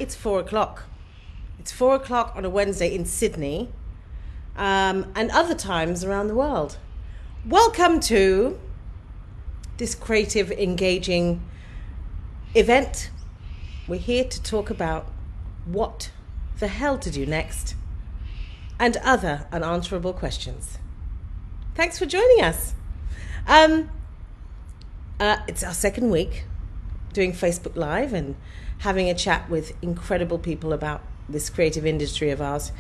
it's 4:00. It's 4:00 on a Wednesday in Sydney, and other times around the world. Welcome to this creative, engaging event. We're here to talk about what the hell to do next and other unanswerable questions. Thanks for joining us. It's our second week doing Facebook Live and having a chat with incredible people about this creative industry of ours.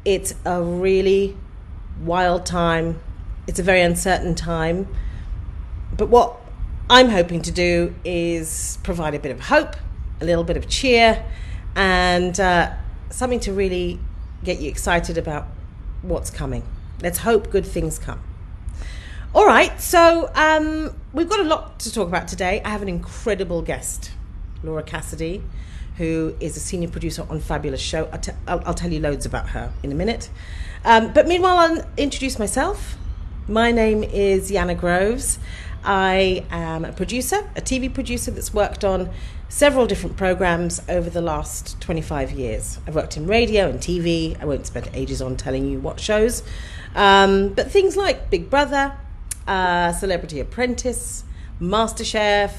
It's a really wild time. It's a very uncertain time. But what I'm hoping to do is provide a bit of hope, a little bit of cheer, and something to really get you excited about what's coming. Let's hope good things come. All right, so we've got a lot to talk about today. I have an incredible guest, Laura Cassidy, who is a senior producer on Fabulous Show. I'll tell you loads about her in a minute. But meanwhile, I'll introduce myself. My name is Yana Groves. I am a producer, a TV producer that's worked on several different programs over the last 25 years. I've worked in radio and TV. I won't spend ages on telling you what shows. But things like Big Brother, Celebrity Apprentice, MasterChef.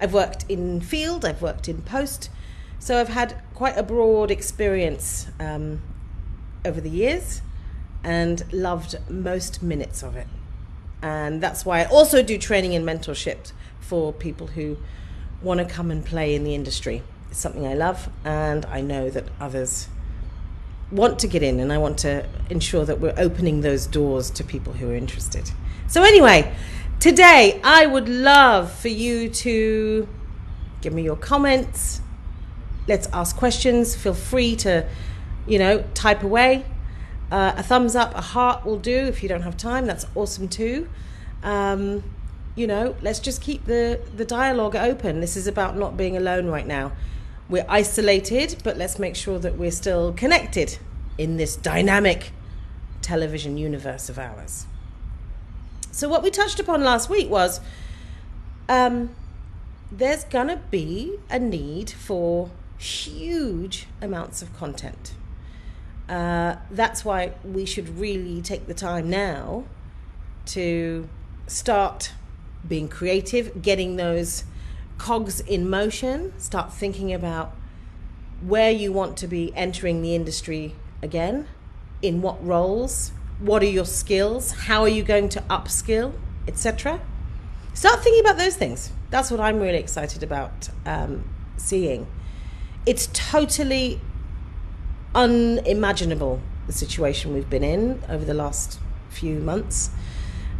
I've worked in field, I've worked in post. So I've had quite a broad experience over the years and loved most minutes of it. And that's why I also do training and mentorship for people who want to come and play in the industry. It's something I love, and I know that others want to get in, and I want to ensure that we're opening those doors to people who are interested. So anyway, today I would love for you to give me your comments. Let's ask questions. Feel free to, type away. A thumbs up, a heart will do. If you don't have time, that's awesome too. Let's just keep the dialogue open. This is about not being alone right now. We're isolated, but let's make sure that we're still connected in this dynamic television universe of ours. So what we touched upon last week was there's gonna be a need for huge amounts of content. That's why we should really take the time now to start being creative, getting those cogs in motion, start thinking about where you want to be entering the industry again, in what roles, what are your skills, how are you going to upskill, etc. Start thinking about those things. That's what I'm really excited about seeing. It's totally unimaginable, the situation we've been in over the last few months.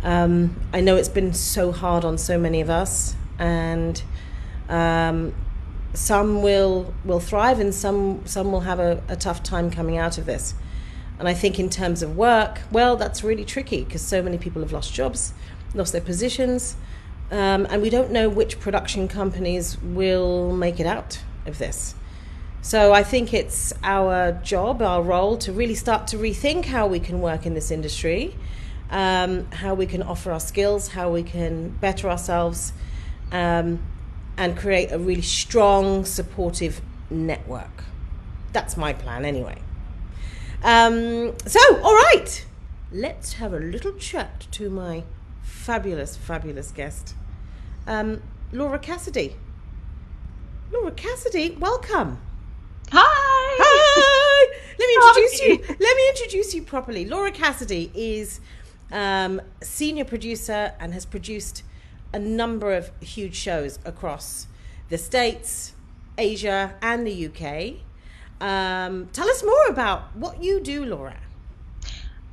I know it's been so hard on so many of us, and some will thrive and some will have a tough time coming out of this. And I think in terms of work, well, that's really tricky because so many people have lost jobs, lost their positions, and we don't know which production companies will make it out of this. So I think it's our job, our role, to really start to rethink how we can work in this industry, how we can offer our skills, how we can better ourselves, and create a really strong, supportive network. That's my plan anyway. So, all right, let's have a little chat to my fabulous, fabulous guest, Laura Cassidy. Laura Cassidy, welcome. Hi. Let me introduce you properly. Laura Cassidy is senior producer and has produced a number of huge shows across the States, Asia, and the UK. Tell us more about what you do, Laura.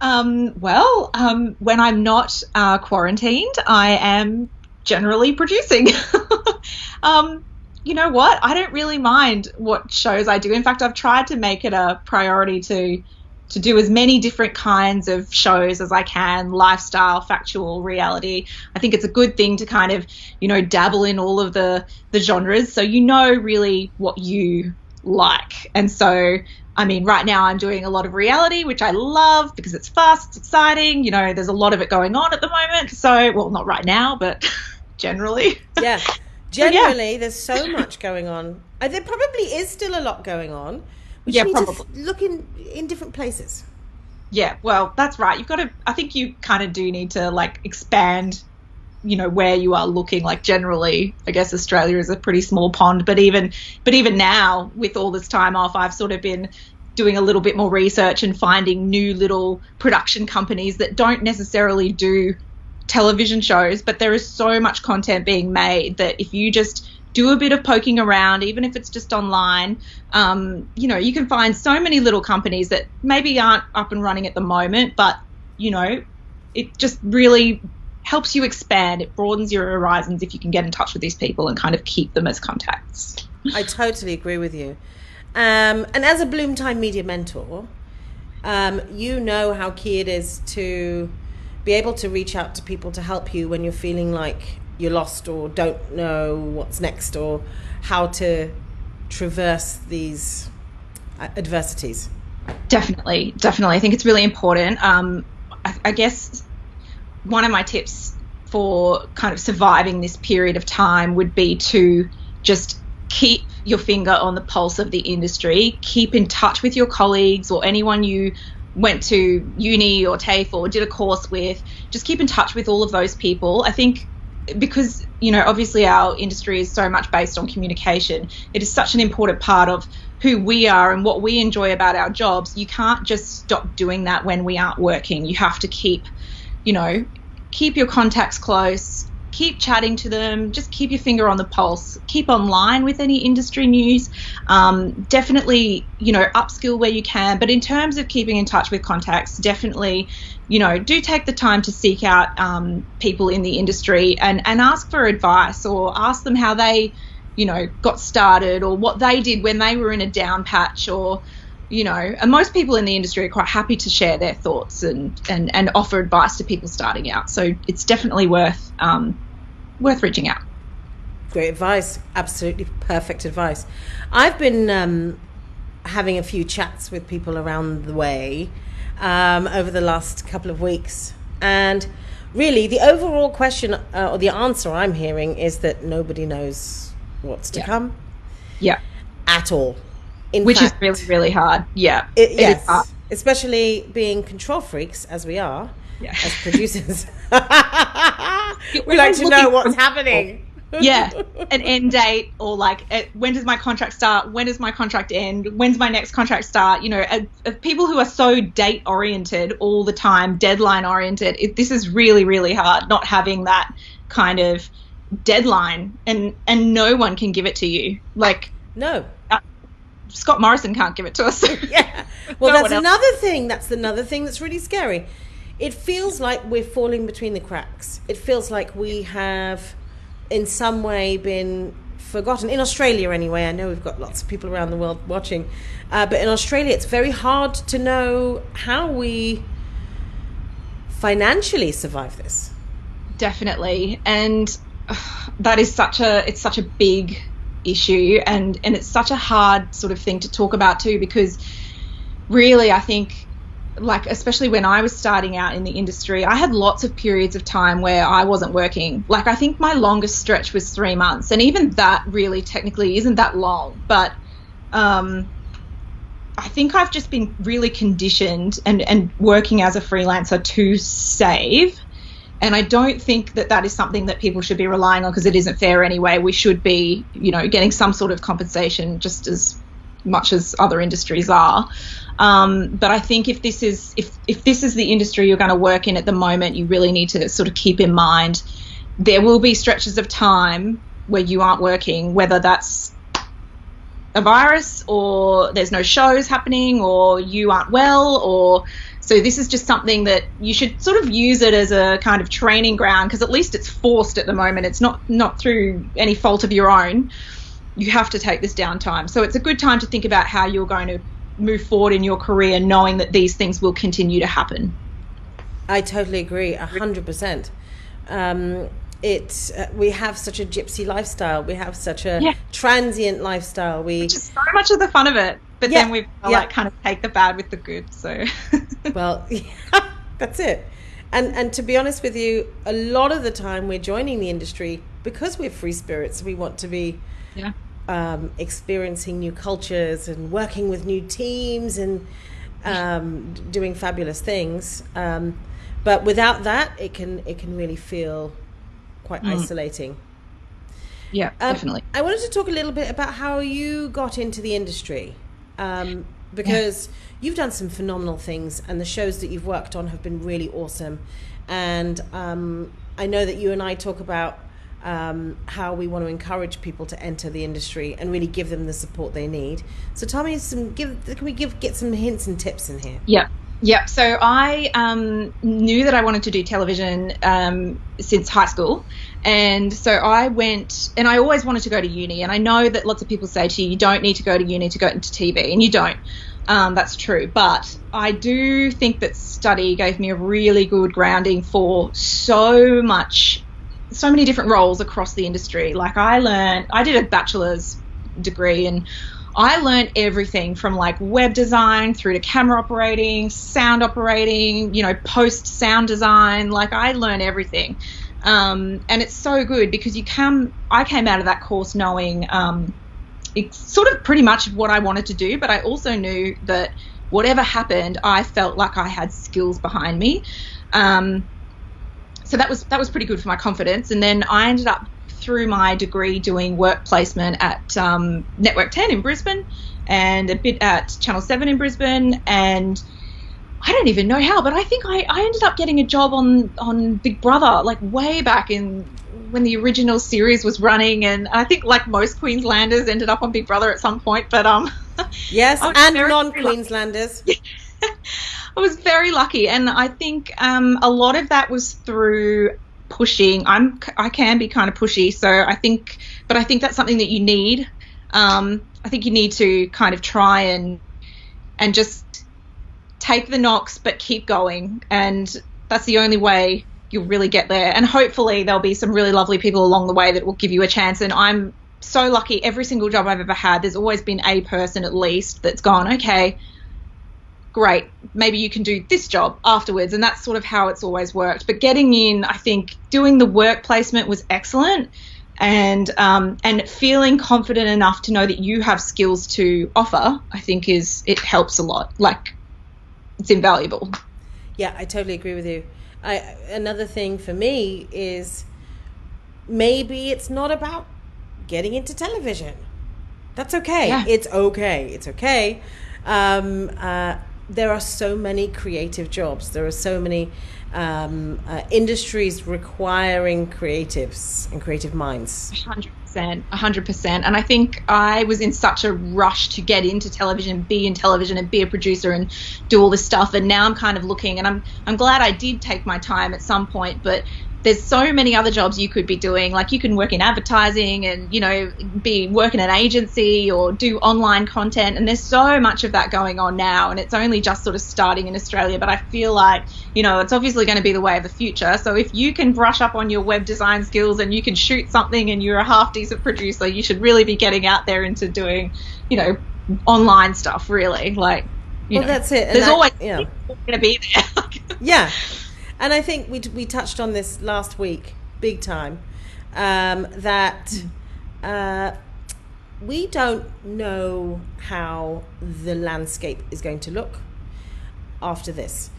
When I'm not quarantined, I am generally producing. You know what? I don't really mind what shows I do. In fact, I've tried to make it a priority to do as many different kinds of shows as I can, lifestyle, factual, reality. I think it's a good thing to kind of, dabble in all of the genres so you know really what you like. And so, right now I'm doing a lot of reality, which I love because it's fast, it's exciting. There's a lot of it going on at the moment. So, well, not right now, but generally. Yeah. Generally, there's so much going on. There probably is still a lot going on. We just need to look in different places. Yeah, well, that's right. You've got to, I think you kind of do need to like expand, where you are looking. Like generally, I guess Australia is a pretty small pond, but even now with all this time off, I've sort of been doing a little bit more research and finding new little production companies that don't necessarily do television shows, but there is so much content being made that if you just do a bit of poking around, even if it's just online, you can find so many little companies that maybe aren't up and running at the moment, but, it just really helps you expand. It broadens your horizons if you can get in touch with these people and kind of keep them as contacts. I totally agree with you. And as a Bloom Time Media mentor, you know how key it is to be able to reach out to people to help you when you're feeling like you're lost or don't know what's next or how to traverse these adversities. Definitely. I think it's really important. I guess one of my tips for kind of surviving this period of time would be to just keep your finger on the pulse of the industry, keep in touch with your colleagues or anyone you went to uni or TAFE or did a course with. Just keep in touch with all of those people. I think because, obviously our industry is so much based on communication, it is such an important part of who we are and what we enjoy about our jobs. You can't just stop doing that when we aren't working. You have to keep your contacts close, keep chatting to them, just keep your finger on the pulse, keep online with any industry news, definitely, upskill where you can. But in terms of keeping in touch with contacts, definitely, do take the time to seek out people in the industry and ask for advice or ask them how they, got started or what they did when they were in a down patch or, and most people in the industry are quite happy to share their thoughts and offer advice to people starting out. So it's definitely worth reaching out. Great advice. Absolutely perfect advice. I've been having a few chats with people around the way over the last couple of weeks. And really the overall question or the answer I'm hearing is that nobody knows what's to come. Yeah. At all. Which is really, really hard. Yeah. Yes. It is hard. Especially being control freaks as we are, as producers. We like to know what's happening. Yeah. An end date or like when does my contract start? When does my contract end? When's my next contract start? Of people who are so date oriented all the time, deadline oriented, this is really, really hard not having that kind of deadline and no one can give it to you. Like, no. Scott Morrison can't give it to us. Yeah. Well, that's another thing. That's another thing that's really scary. It feels like we're falling between the cracks. It feels like we have in some way been forgotten. In Australia anyway, I know we've got lots of people around the world watching, but in Australia it's very hard to know how we financially survive this. Definitely. And that is such a big issue and it's such a hard sort of thing to talk about too, because really I think, like, especially when I was starting out in the industry, I had lots of periods of time where I wasn't working. Like, I think my longest stretch was 3 months, and even that really technically isn't that long, but I think I've just been really conditioned and working as a freelancer to save. And I don't think that is something that people should be relying on, because it isn't fair anyway. We should be, getting some sort of compensation just as much as other industries are. But I think if this is the industry you're going to work in at the moment, you really need to sort of keep in mind there will be stretches of time where you aren't working, whether that's a virus or there's no shows happening or you aren't well, or so this is just something that you should sort of use it as a kind of training ground, because at least it's forced at the moment. It's not through any fault of your own. You have to take this downtime. So it's a good time to think about how you're going to move forward in your career, knowing that these things will continue to happen. I totally agree, 100%. We have such a gypsy lifestyle. We have such a transient lifestyle. Which is so much of the fun of it. But then we've like kind of take the bad with the good. So, well, that's it. And to be honest with you, a lot of the time we're joining the industry because we're free spirits, we want to be experiencing new cultures and working with new teams and doing fabulous things. But without that, it can really feel quite isolating. Yeah, definitely. I wanted to talk a little bit about how you got into the industry, because you've done some phenomenal things, and the shows that you've worked on have been really awesome. And I know that you and I talk about how we want to encourage people to enter the industry and really give them the support they need. So tell me get some hints and tips in here? Yeah. So I knew that I wanted to do television since high school. And so I went, and I always wanted to go to uni. And I know that lots of people say to you don't need to go to uni to go into TV, and you don't. That's true. But I do think that study gave me a really good grounding for so many different roles across the industry. Like I did a bachelor's degree, and I learned everything from like web design through to camera operating, sound operating, post sound design. Like I learned everything. And it's so good because I came out of that course knowing it's sort of pretty much what I wanted to do, but I also knew that whatever happened, I felt like I had skills behind me. So that was pretty good for my confidence. And then I ended up through my degree doing work placement at Network 10 in Brisbane and a bit at Channel 7 in Brisbane, and I don't even know how, but I think I ended up getting a job on Big Brother, like way back in when the original series was running, and I think like most Queenslanders ended up on Big Brother at some point, but yes, and non-Queenslanders. I was very lucky, and I think a lot of that was through pushing. I can be kind of pushy, so I think that's something that you need. I think you need to kind of try and just take the knocks, but keep going, and that's the only way you'll really get there. And hopefully there'll be some really lovely people along the way that will give you a chance. And I'm so lucky. Every single job I've ever had, there's always been a person at least that's gone, okay, great, maybe you can do this job afterwards. And that's sort of how it's always worked. But getting in, I think doing the work placement was excellent, and feeling confident enough to know that you have skills to offer, I think it helps a lot. Like, it's invaluable. Yeah, I totally agree with you. Another thing for me is maybe it's not about getting into television. That's okay. Yeah. It's okay. There are so many creative jobs. There are so many industries requiring creatives and creative minds. 100%. And I think I was in such a rush to get into television, be in television and be a producer and do all this stuff. And now I'm kind of looking, and I'm glad I did take my time at some point, but there's so many other jobs you could be doing. Like you can work in advertising and, be working in an agency or do online content. And there's so much of that going on now. And it's only just sort of starting in Australia. But I feel like, it's obviously going to be the way of the future. So if you can brush up on your web design skills and you can shoot something and you're a half decent producer, you should really be getting out there into doing, online stuff, really. Like, that's it. And there's always going to be there. Yeah. And I think we touched on this last week, big time, that we don't know how the landscape is going to look after this.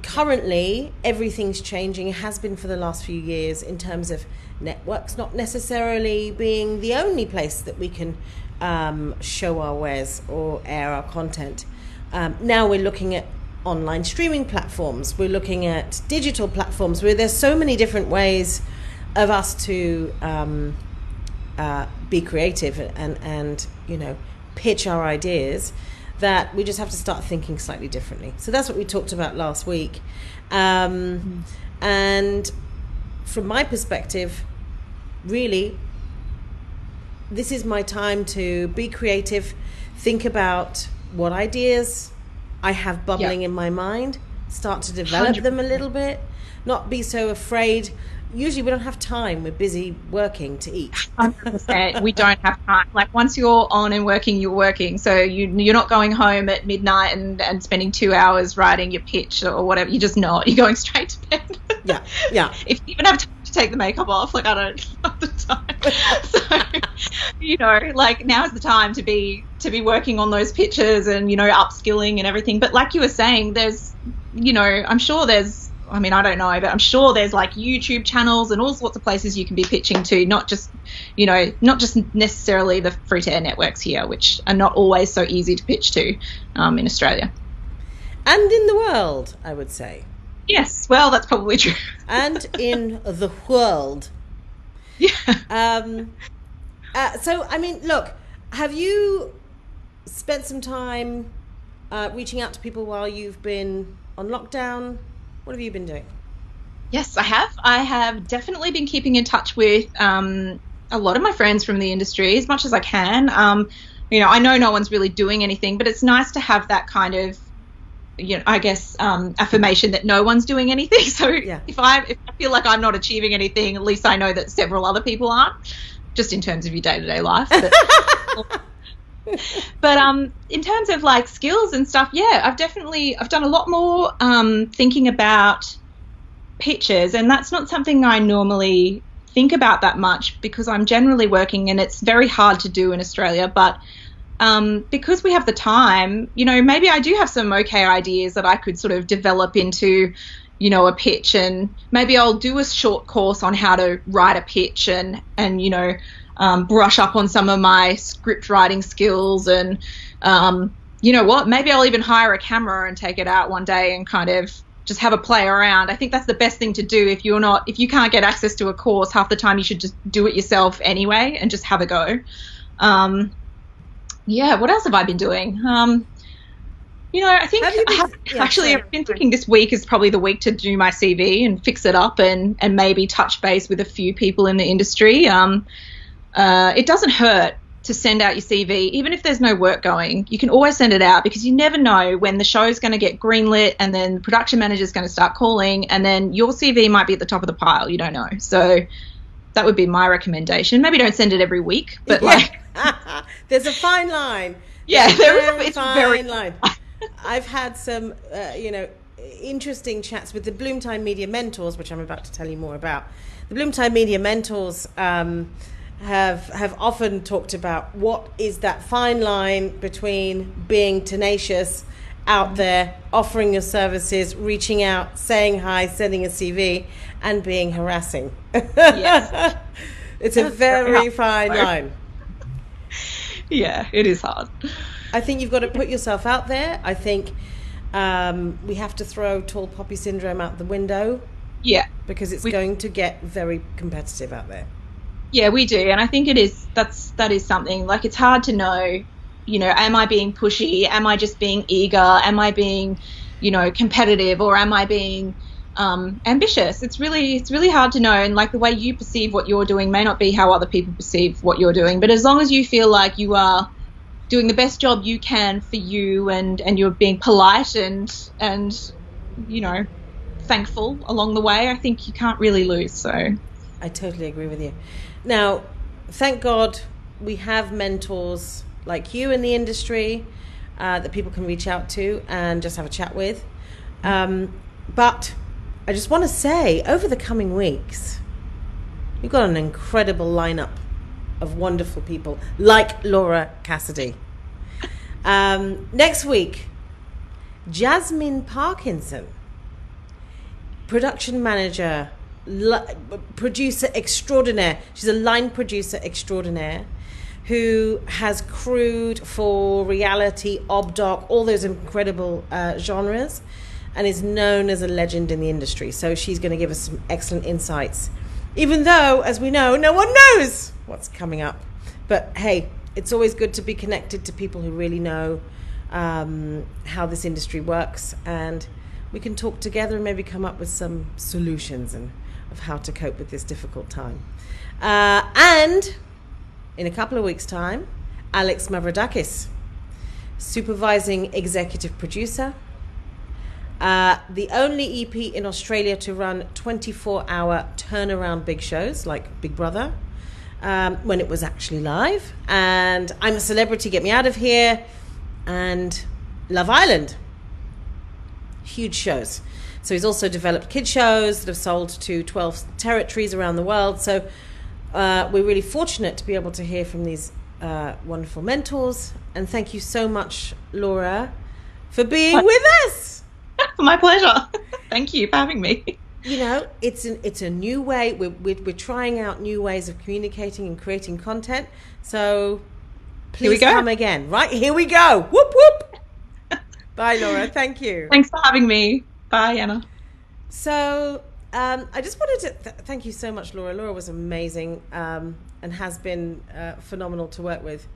Currently, everything's changing. It has been for the last few years in terms of networks not necessarily being the only place that we can show our wares or air our content. Now we're looking at online streaming platforms, we're looking at digital platforms where there's so many different ways of us to be creative and pitch our ideas, that we just have to start thinking slightly differently. So that's what we talked about last week, and from my perspective, really this is my time to be creative, think about what ideas I have bubbling in my mind, start to develop 100%. Them a little bit, not be so afraid. Usually we don't have time. We're busy working to eat. 100%. We don't have time. Like once you're on and working, you're working. So you're not going home at midnight and spending 2 hours writing your pitch or whatever. You're just not. You're going straight to bed. Yeah. If you even have time to take the makeup off. Like, I don't have the time. So, you know, like, now is the time to be working on those pictures and, you know, upskilling and everything. But like you were saying, there's, you know, I'm sure there's, I mean, I don't know, but I'm sure there's like YouTube channels and all sorts of places you can be pitching to, not just, you know, not just necessarily the free-to-air networks here, which are not always so easy to pitch to in Australia. And in the world, I would say. Yes, well, that's probably true. And in the world. Yeah. So, I mean, look, have you spent some time reaching out to people while you've been on lockdown? What have you been doing? Yes, I have. I have definitely been keeping in touch with a lot of my friends from the industry as much as I can. You know, I know no one's really doing anything, but it's nice to have that kind of, you know, I guess, affirmation that no one's doing anything. So yeah. if I feel like I'm not achieving anything, at least I know that several other people aren't, just in terms of your day-to-day life. But in terms of like skills and stuff, yeah, I've done a lot more thinking about pitches, and that's not something I normally think about that much because I'm generally working and it's very hard to do in Australia. But because we have the time, you know, maybe I do have some okay ideas that I could sort of develop into, you know, a pitch, and maybe I'll do a short course on how to write a pitch and you know, brush up on some of my script writing skills. And you know what, maybe I'll even hire a camera and take it out one day and kind of just have a play around. I think that's the best thing to do if you can't get access to a course. Half the time you should just do it yourself anyway and just have a go. Yeah, what else have I been doing? You know, I think I've been thinking this week is probably the week to do my CV and fix it up and maybe touch base with a few people in the industry. It doesn't hurt to send out your CV, even if there's no work going. You can always send it out because you never know when the show's going to get greenlit and then the production manager's going to start calling and then your CV might be at the top of the pile. You don't know. So that would be my recommendation. Maybe don't send it every week, but there's a fine line. Yeah, it's a very fine line. I've had some, you know, interesting chats with the Bloomtime Media Mentors, which I'm about to tell you more about. The Bloomtime Media Mentors have often talked about what is that fine line between being tenacious out there, offering your services, reaching out, saying hi, sending a CV, and being harassing. Yes. It's a very fine line. Yeah, it is hard. I think you've got to put yourself out there. I think we have to throw tall poppy syndrome out the window. Yeah. Because it's going to get very competitive out there. Yeah, we do. And I think that is something, like, it's hard to know, you know, am I being pushy? Am I just being eager? Am I being, you know, competitive, or am I being ambitious? It's really hard to know. And like, the way you perceive what you're doing may not be how other people perceive what you're doing. But as long as you feel like you are doing the best job you can for you and you're being polite and you know, thankful along the way, I think you can't really lose. So I totally agree with you. Now, thank God we have mentors like you in the industry that people can reach out to and just have a chat with. But I just want to say, over the coming weeks, we've got an incredible lineup of wonderful people like Laura Cassidy. Next week, Jasmine Parkinson, production manager, producer extraordinaire. She's a line producer extraordinaire who has crewed for reality, obdoc, all those incredible genres, and is known as a legend in the industry. So she's going to give us some excellent insights, even though, as we know, no one knows what's coming up. But hey, it's always good to be connected to people who really know how this industry works, and we can talk together and maybe come up with some solutions and of how to cope with this difficult time. And in a couple of weeks' time, Alex Mavrodakis, supervising executive producer, the only EP in Australia to run 24-hour turnaround big shows like Big Brother, when it was actually live, and I'm a Celebrity, Get Me Out of Here, and Love Island. Huge shows. So he's also developed kid shows that have sold to 12 territories around the world. So we're really fortunate to be able to hear from these wonderful mentors. And thank you so much, Laura, for being with us. My pleasure. Thank you for having me. You know, it's a new way. We're trying out new ways of communicating and creating content. So please come again. Right, here we go. Whoop, whoop. Bye, Laura. Thank you. Thanks for having me. Bye, Yana. So I just wanted to thank you so much, Laura. Laura was amazing and has been phenomenal to work with.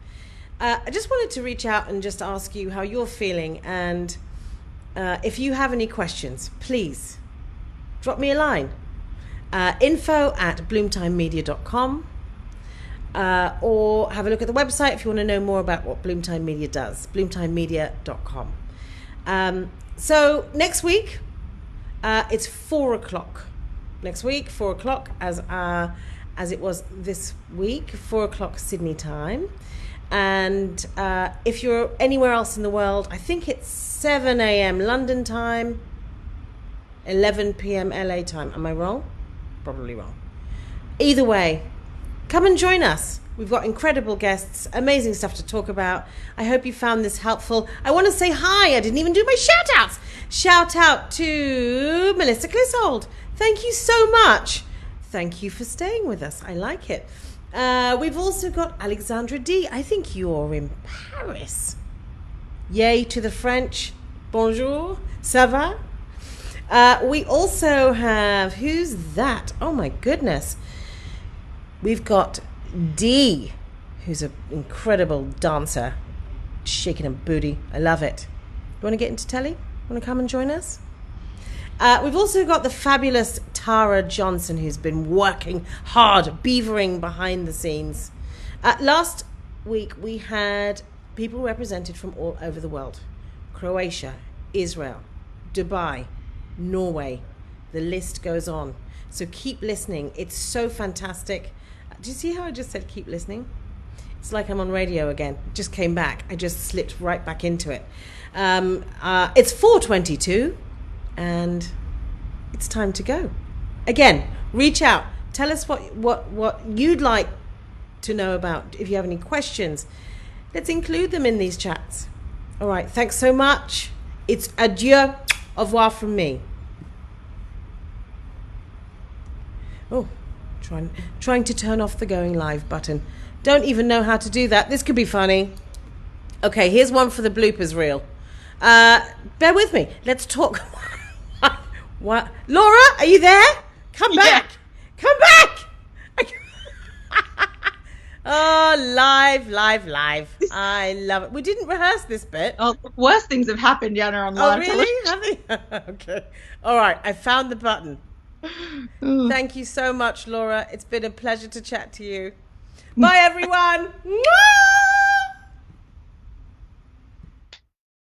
I just wanted to reach out and just ask you how you're feeling. And if you have any questions, please drop me a line. info@bloomtimemedia.com or have a look at the website if you want to know more about what Bloomtime Media does, bloomtimemedia.com. So next week, it's 4 o'clock. Next week, 4 o'clock, as it was this week, 4 o'clock Sydney time. And if you're anywhere else in the world, I think it's 7 a.m. London time, 11 p.m. LA time. Am I wrong? Probably wrong. Either way, come and join us. We've got incredible guests, amazing stuff to talk about. I hope you found this helpful. I want to say hi. I didn't even do my shout outs. Shout out to Melissa Clissold. Thank you so much. Thank you for staying with us. I like it. We've also got Alexandra D. I think you're in Paris. Yay to the French. Bonjour. Ça va? We also have, who's that? Oh my goodness. We've got D, who's an incredible dancer, shaking a booty. I love it. You want to get into telly? Want to come and join us? We've also got the fabulous Tara Johnson, who's been working hard, beavering behind the scenes. Last week, we had people represented from all over the world. Croatia, Israel, Dubai, Norway. The list goes on. So keep listening. It's so fantastic. Do you see how I just said keep listening? It's like I'm on radio again. Just came back. I just slipped right back into it. It's 4:22 and it's time to go. Again, reach out. Tell us what you'd like to know about. If you have any questions, let's include them in these chats. All right. Thanks so much. It's adieu, au revoir from me. Oh, trying to turn off the going live button. Don't even know how to do that. This could be funny. Okay, here's one for the bloopers reel. Bear with me. Let's talk. What? Laura, are you there? Come back. Come back. Oh, live. I love it. We didn't rehearse this bit. Oh, worse things have happened, Yana, on live television. Okay. All right, I found the button. Thank you so much, Laura. It's been a pleasure to chat to you. Bye, everyone.